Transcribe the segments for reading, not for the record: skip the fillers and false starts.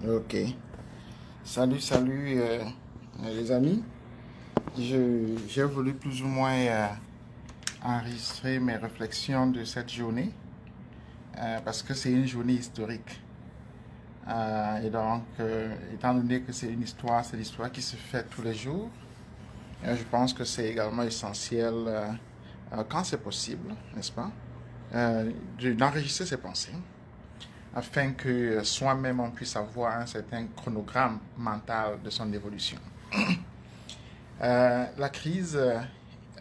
Ok. Salut, les amis. J'ai voulu plus ou moins enregistrer mes réflexions de cette journée parce que c'est une journée historique. Et donc, étant donné que c'est l'histoire qui se fait tous les jours, je pense que c'est également essentiel, quand c'est possible, n'est-ce pas, d'enregistrer ses pensées afin que soi-même on puisse avoir un certain chronogramme mental de son évolution. La crise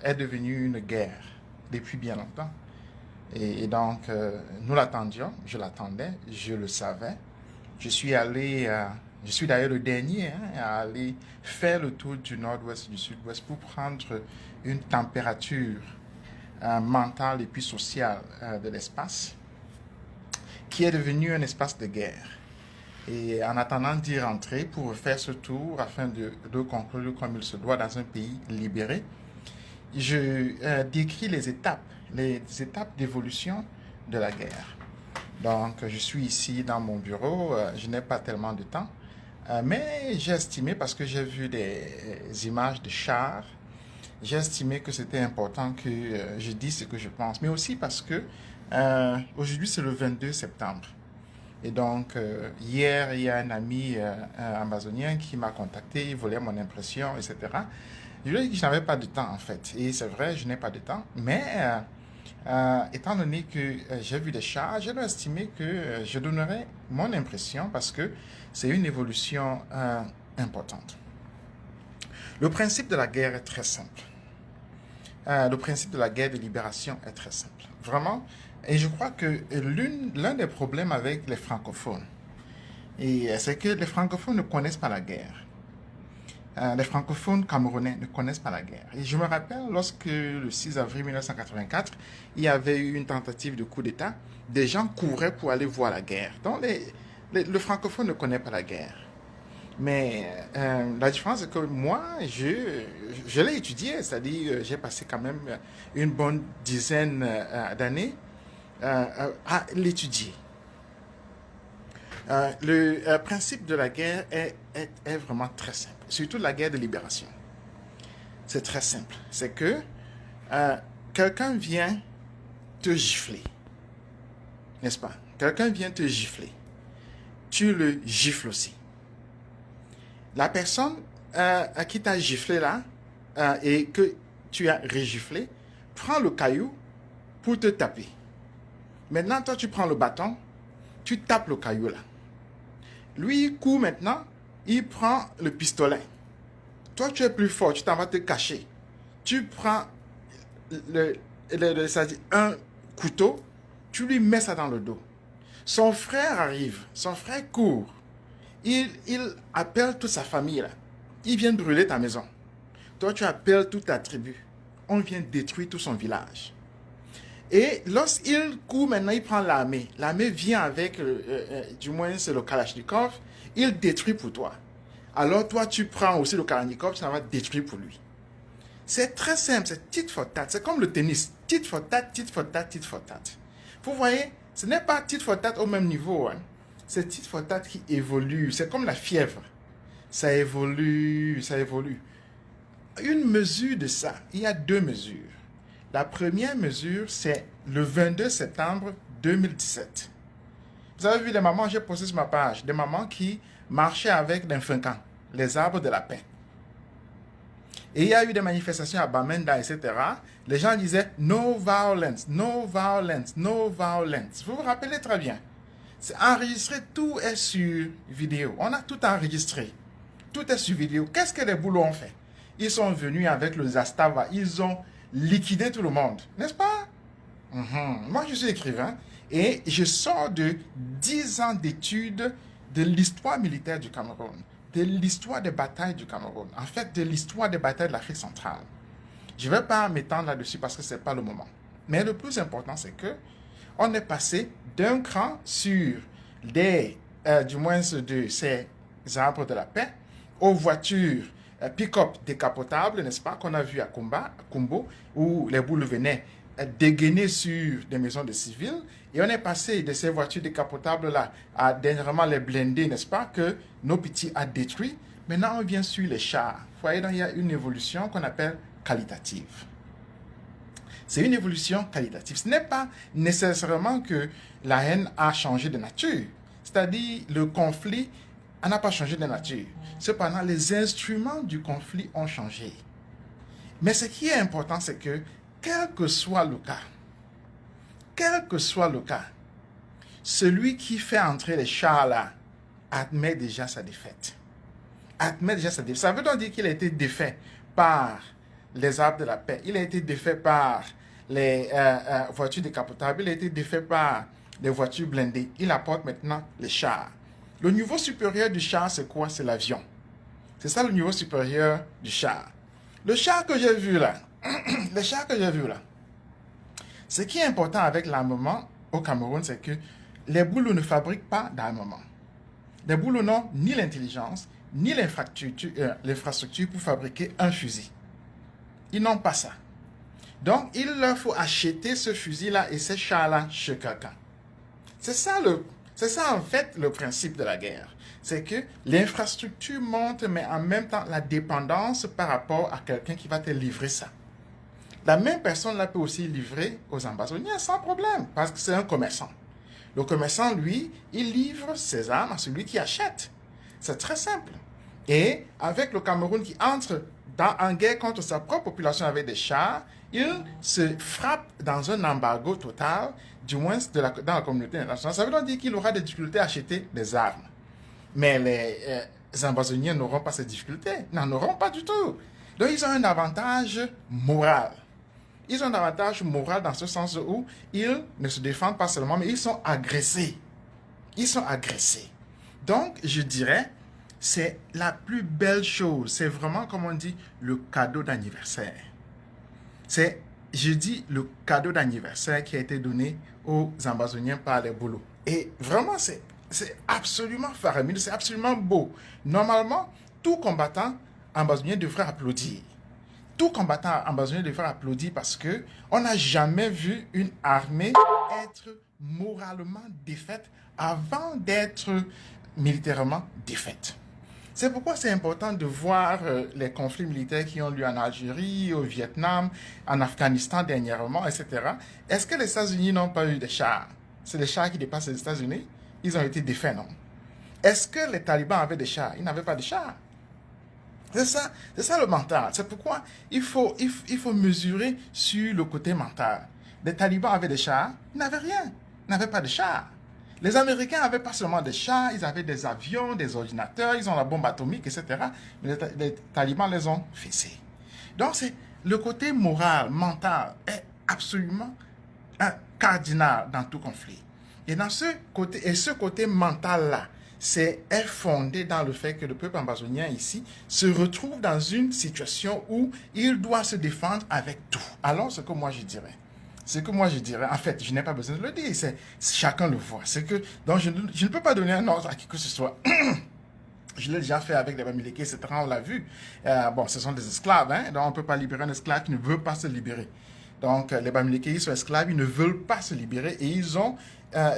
est devenue une guerre depuis bien longtemps. Et donc, nous l'attendions, je l'attendais, je le savais. Je suis allé, je suis d'ailleurs le dernier à aller faire le tour du nord-ouest et du sud-ouest pour prendre une température mentale et puis sociale de l'espace, qui est devenu un espace de guerre. Et en attendant d'y rentrer pour faire ce tour afin de conclure comme il se doit dans un pays libéré, je décris les étapes d'évolution de la guerre. Donc, je suis ici dans mon bureau, je n'ai pas tellement de temps, mais j'ai estimé, parce que j'ai vu des images de chars, j'ai estimé que c'était important que je dise ce que je pense, mais aussi parce que aujourd'hui c'est le 22 septembre. Et donc, hier, il y a un ami amazonien qui m'a contacté, il voulait mon impression, etc. Je lui ai dit que je n'avais pas de temps, en fait. Et c'est vrai, je n'ai pas de temps. Mais, étant donné que j'ai vu des chats, j'ai estimé que je donnerais mon impression parce que c'est une évolution importante. Le principe de la guerre est très simple. Le principe de la guerre de libération est très simple. Vraiment. Et je crois que l'un des problèmes avec les francophones, c'est que les francophones ne connaissent pas la guerre. Les francophones camerounais ne connaissent pas la guerre. Et je me rappelle lorsque le 6 avril 1984, il y avait eu une tentative de coup d'État, des gens couraient pour aller voir la guerre. Donc le francophone ne connaît pas la guerre. Mais la différence, c'est que moi, je l'ai étudié, c'est-à-dire j'ai passé quand même une bonne dizaine d'années à l'étudier. Le principe de la guerre est vraiment très simple, surtout la guerre de libération. C'est très simple. C'est que euh, quelqu'un vient te gifler, n'est-ce pas? Quelqu'un vient te gifler. Tu le gifles aussi. La personne à qui t'a giflé là et que tu as régiflé prend le caillou pour te taper. Maintenant, toi, tu prends le bâton, tu tapes le caillou là. Lui, il court maintenant, il prend le pistolet. Toi, tu es plus fort, tu t'en vas te cacher. Tu prends c'est-à-dire un couteau, tu lui mets ça dans le dos. Son frère arrive, son frère court. Il appelle toute sa famille là. Il vient brûler ta maison. Toi, tu appelles toute ta tribu. On vient détruire tout son village. Et lorsqu'il court maintenant, il prend l'armée. L'armée vient avec, du moins c'est le Kalachnikov, il détruit pour toi. Alors toi, tu prends aussi le Kalachnikov, ça va détruire pour lui. C'est très simple, c'est tit for tat. C'est comme le tennis. Tit for tat, tit for tat, tit for tat. Vous voyez, ce n'est pas tit for tat au même niveau. Hein. C'est tit for tat qui évolue. C'est comme la fièvre. Ça évolue, ça évolue. Une mesure de ça, il y a deux mesures. La première mesure, c'est le 22 septembre 2017. Vous avez vu les mamans, j'ai posté sur ma page, des mamans qui marchaient avec des fincans, les arbres de la paix. Et il y a eu des manifestations à Bamenda, etc. Les gens disaient no violence, no violence, no violence. Vous vous rappelez très bien. C'est enregistré, tout est sur vidéo. On a tout enregistré. Tout est sur vidéo. Qu'est-ce que les boulots ont fait? Ils sont venus avec le Zastava. Ils ont liquidé tout le monde. N'est-ce pas? Moi, je suis écrivain et je sors de 10 ans d'études de l'histoire militaire du Cameroun, de l'histoire des batailles du Cameroun, en fait, de l'histoire des batailles de l'Afrique centrale. Je ne vais pas m'étendre là-dessus parce que ce n'est pas le moment. Mais le plus important, c'est que on est passé d'un cran sur du moins de ces arbres de la paix aux voitures pick-up décapotables, n'est-ce pas, qu'on a vu à Kumbo, où les boules venaient dégainé sur des maisons de civils et on est passé de ces voitures décapotables-là à dernièrement les blindés, n'est-ce pas, que nos petits a détruits. Maintenant, on vient sur les chars. Vous voyez, donc il y a une évolution qu'on appelle qualitative. C'est une évolution qualitative. Ce n'est pas nécessairement que la haine a changé de nature. C'est-à-dire, le conflit n'a pas changé de nature. Cependant, les instruments du conflit ont changé. Mais ce qui est important, c'est que, quel que soit le cas, celui qui fait entrer les chars là admet déjà sa défaite. Ça veut donc dire qu'il a été défait par les arbres de la paix, il a été défait par les voitures décapotables, il a été défait par les voitures blindées. Il apporte maintenant les chars. Le niveau supérieur du char, c'est quoi? C'est l'avion. C'est ça le niveau supérieur du char. Le char que j'ai vu là, ce qui est important avec l'armement au Cameroun, c'est que les Boulous ne fabriquent pas d'armement. Les Boulous n'ont ni l'intelligence, ni l'infrastructure pour fabriquer un fusil. Ils n'ont pas ça. Donc, il leur faut acheter ce fusil-là et ces chars-là chez quelqu'un. C'est ça en fait le principe de la guerre. C'est que l'infrastructure monte, mais en même temps la dépendance par rapport à quelqu'un qui va te livrer ça. La même personne là peut aussi livrer aux ambassadeurs sans problème, parce que c'est un commerçant. Le commerçant, lui, il livre ses armes à celui qui achète. C'est très simple. Et avec le Cameroun qui entre en guerre contre sa propre population avec des chars, il se frappe dans un embargo total, du moins dans la communauté internationale. Ça veut donc dire qu'il aura des difficultés à acheter des armes. Mais les ambassadeurs n'auront pas ces difficultés, n'en auront pas du tout. Donc ils ont un avantage moral. Ils ont un avantage moral dans ce sens où ils ne se défendent pas seulement, mais ils sont agressés. Donc, je dirais, c'est la plus belle chose. C'est vraiment, comme on dit, le cadeau d'anniversaire. C'est, je dis, le cadeau d'anniversaire qui a été donné aux Ambazoniens par les Boulous. Et vraiment, c'est absolument faramineux, c'est absolument beau. Normalement, tout combattant ambazonien devrait applaudir. Tout combattant ambazonien devrait applaudir parce que on n'a jamais vu une armée être moralement défaite avant d'être militairement défaite. C'est pourquoi c'est important de voir les conflits militaires qui ont lieu en Algérie, au Vietnam, en Afghanistan dernièrement, etc. Est-ce que les États-Unis n'ont pas eu de chars? C'est les chars qui dépassent les États-Unis? Ils ont été défaits, non? Est-ce que les talibans avaient des chars? Ils n'avaient pas de chars. C'est ça le mental. C'est pourquoi il faut mesurer sur le côté mental. Les talibans avaient des chars, ils n'avaient rien, ils n'avaient pas de chars. Les Américains n'avaient pas seulement des chars, ils avaient des avions, des ordinateurs, ils ont la bombe atomique, etc. Mais les talibans les ont fessés. Donc, le côté moral, mental est absolument cardinal dans tout conflit. Et ce côté mental-là, est fondé dans le fait que le peuple ambazonien ici se retrouve dans une situation où il doit se défendre avec tout. Alors, ce que moi je dirais, en fait, je n'ai pas besoin de le dire, chacun le voit. Donc je ne peux pas donner un ordre à qui que ce soit. Je l'ai déjà fait avec les Bamileke, etc. On l'a vu. Ce sont des esclaves, hein? Donc on ne peut pas libérer un esclave qui ne veut pas se libérer. Donc, les Bamileke, ils sont esclaves, ils ne veulent pas se libérer et ils ont,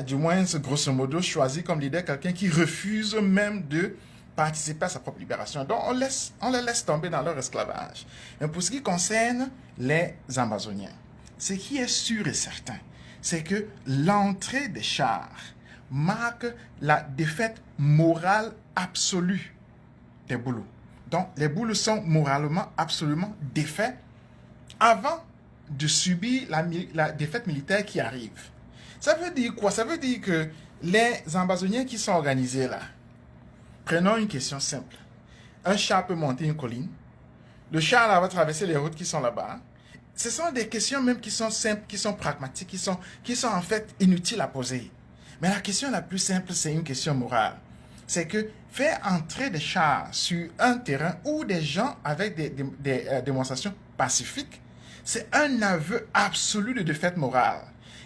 du moins, grosso modo, choisi comme leader quelqu'un qui refuse même de participer à sa propre libération. Donc, on les laisse tomber dans leur esclavage. Mais pour ce qui concerne les Ambazoniens, ce qui est sûr et certain, c'est que l'entrée des chars marque la défaite morale absolue des Boulous. Donc, les Boulous sont moralement absolument défaits avant de subir la défaite militaire qui arrive. Ça veut dire quoi? Ça veut dire que les Ambazoniens qui sont organisés là, prenons une question simple. Un char peut monter une colline. Le char là va traverser les routes qui sont là-bas. Ce sont des questions même qui sont simples, qui sont pragmatiques, qui sont en fait inutiles à poser. Mais la question la plus simple, c'est une question morale. C'est que faire entrer des chars sur un terrain où des gens avec des démonstrations pacifiques, c'est un aveu absolu de défaite morale.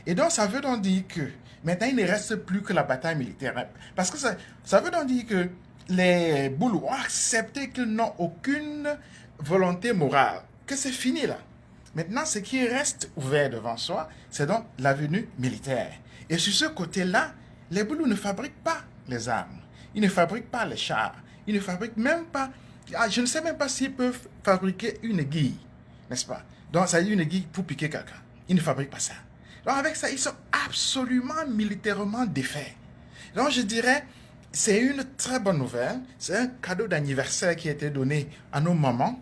Et donc, ça veut donc dire que maintenant, il ne reste plus que la bataille militaire. Parce que ça veut donc dire que les Boulous ont accepté qu'ils n'ont aucune volonté morale, que c'est fini là. Maintenant, ce qui reste ouvert devant soi, c'est donc l'avenue militaire. Et sur ce côté-là, les Boulous ne fabriquent pas les armes. Ils ne fabriquent pas les chars. Ils ne fabriquent même pas... Je ne sais même pas s'ils peuvent fabriquer une aiguille, n'est-ce pas? Donc, ça dit une aiguille pour piquer quelqu'un. Ils ne fabriquent pas ça. Donc, avec ça, ils sont absolument militairement défaits. Donc, je dirais, c'est une très bonne nouvelle. C'est un cadeau d'anniversaire qui a été donné à nos mamans,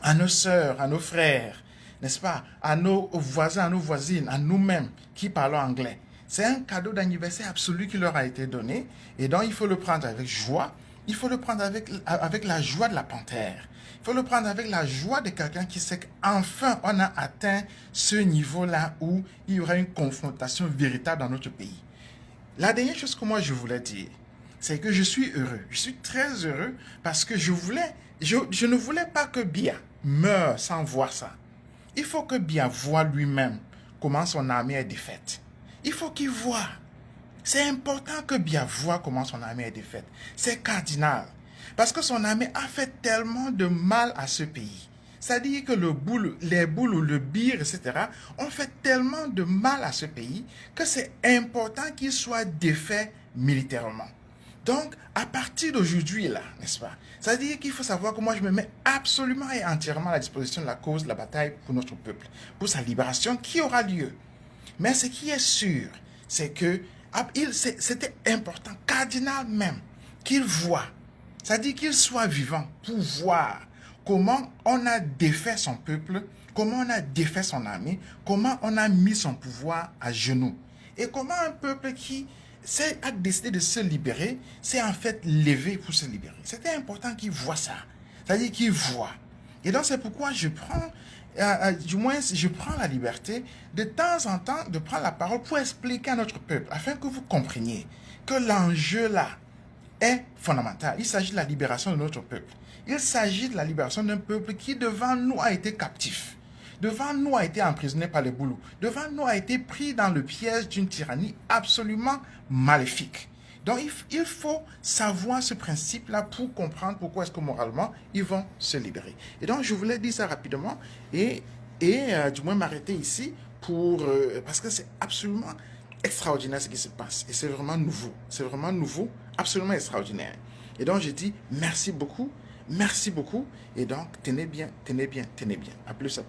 à nos sœurs, à nos frères, n'est-ce pas, à nos voisins, à nos voisines, à nous-mêmes qui parlons anglais. C'est un cadeau d'anniversaire absolu qui leur a été donné et donc il faut le prendre avec joie. Il faut le prendre avec la joie de la panthère. Il faut le prendre avec la joie de quelqu'un qui sait qu'enfin on a atteint ce niveau-là où il y aura une confrontation véritable dans notre pays. La dernière chose que moi je voulais dire, c'est que je suis heureux. Je suis très heureux parce que je ne voulais pas que Biya meure sans voir ça. Il faut que Biya voie lui-même comment son armée est défaite. Il faut qu'il voie. C'est important que Biya voie comment son armée est défaite. C'est cardinal. Parce que son armée a fait tellement de mal à ce pays. C'est-à-dire que les boules, le bir, etc. ont fait tellement de mal à ce pays que c'est important qu'il soit défait militairement. Donc, à partir d'aujourd'hui, là, n'est-ce pas? C'est-à-dire qu'il faut savoir que moi, je me mets absolument et entièrement à la disposition de la cause, de la bataille pour notre peuple, pour sa libération qui aura lieu. Mais ce qui est sûr, c'est que c'était important, cardinal même, qu'il voit, c'est-à-dire qu'il soit vivant pour voir comment on a défait son peuple, comment on a défait son armée, comment on a mis son pouvoir à genoux. Et comment un peuple qui a décidé de se libérer, s'est en fait levé pour se libérer. C'était important qu'il voit ça, c'est-à-dire qu'il voit. Et donc c'est pourquoi je prends la liberté de temps en temps de prendre la parole pour expliquer à notre peuple, afin que vous compreniez que l'enjeu là est fondamental. Il s'agit de la libération de notre peuple. Il s'agit de la libération d'un peuple qui devant nous a été captif, devant nous a été emprisonné par les Boulous, devant nous a été pris dans le piège d'une tyrannie absolument maléfique. Donc il faut savoir ce principe-là pour comprendre pourquoi est-ce que moralement ils vont se libérer. Et donc je voulais dire ça rapidement et du moins m'arrêter ici parce que c'est absolument extraordinaire ce qui se passe. Et c'est vraiment nouveau, absolument extraordinaire. Et donc je dis merci beaucoup. Et donc tenez bien. À plus.